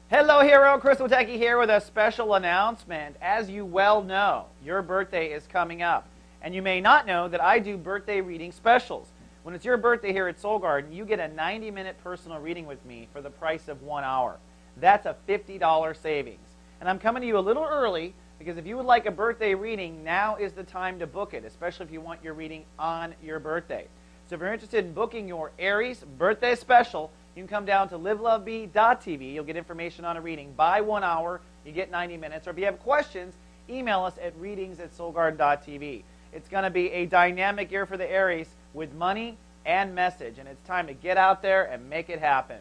Hello Hero, Chris Witecki here with a special announcement. As you well know, your birthday is coming up. And you may not know that I do birthday reading specials. When it's your birthday here at Soul Garden, you get a 90-minute personal reading with me for the price of 1 hour. That's a $50 savings. And I'm coming to you a little early because if you would like a birthday reading, now is the time to book it, especially if you want your reading on your birthday. So if you're interested in booking your Aries birthday special, you can come down to livelovebe.tv. You'll get information on a reading. By 1 hour, you get 90 minutes. Or if you have questions, email us at readings@soulgarden.tv. It's going to be a dynamic year for the Aries with money and message. And it's time to get out there and make it happen.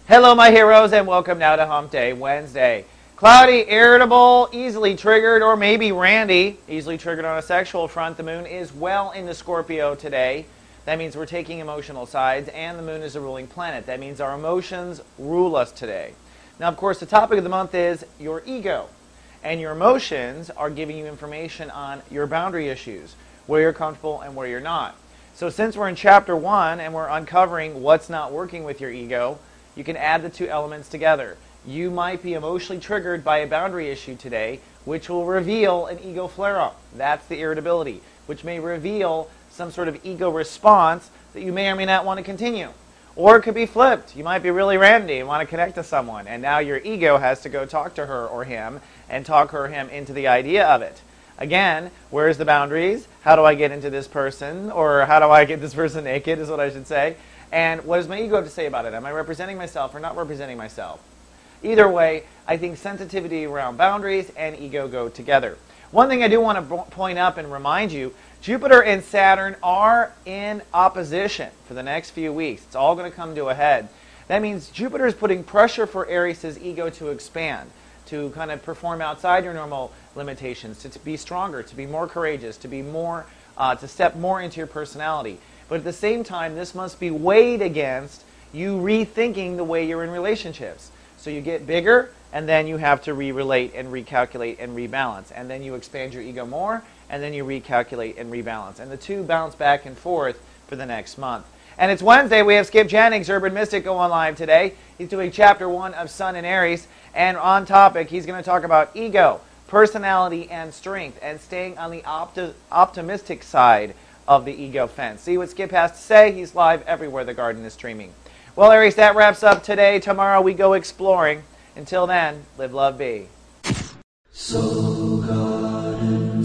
Hello my heroes and welcome now to Hump Day Wednesday. Cloudy, irritable, easily triggered, or maybe randy, easily triggered on a sexual front. The moon is well into Scorpio today. That means we're taking emotional sides, and the moon is a ruling planet. That means our emotions rule us today. Now, of course, the topic of the month is your ego. And your emotions are giving you information on your boundary issues, where you're comfortable and where you're not. So since we're in Chapter 1 and we're uncovering what's not working with your ego, you can add the two elements together. You might be emotionally triggered by a boundary issue today, which will reveal an ego flare-up. That's the irritability, which may reveal some sort of ego response that you may or may not want to continue. Or it could be flipped. You might be really randy and want to connect to someone, and now your ego has to go talk to her or him and talk her or him into the idea of it. Again, where's the boundaries? How do I get into this person? Or how do I get this person naked is what I should say. And what does my ego have to say about it? Am I representing myself or not representing myself? Either way, I think sensitivity around boundaries and ego go together. One thing I do want to point up and remind you, Jupiter and Saturn are in opposition for the next few weeks. It's all going to come to a head. That means Jupiter is putting pressure for Aries' ego to expand, to kind of perform outside your normal limitations, to be stronger, to be more courageous, to be more, to step more into your personality. But at the same time, this must be weighed against you rethinking the way you're in relationships. So you get bigger, and then you have to re-relate and recalculate and rebalance. And then you expand your ego more, and then you recalculate and rebalance. And the two bounce back and forth for the next month. And it's Wednesday. We have Skip Jennings, Urban Mystic, going live today. He's doing Chapter 1 of Sun in Aries. And on topic, he's going to talk about ego, personality, and strength, and staying on the optimistic side of the ego fence. See what Skip has to say? He's live everywhere the garden is streaming. Well, Aries, that wraps up today. Tomorrow we go exploring. Until then, live, love, be. Soul Garden.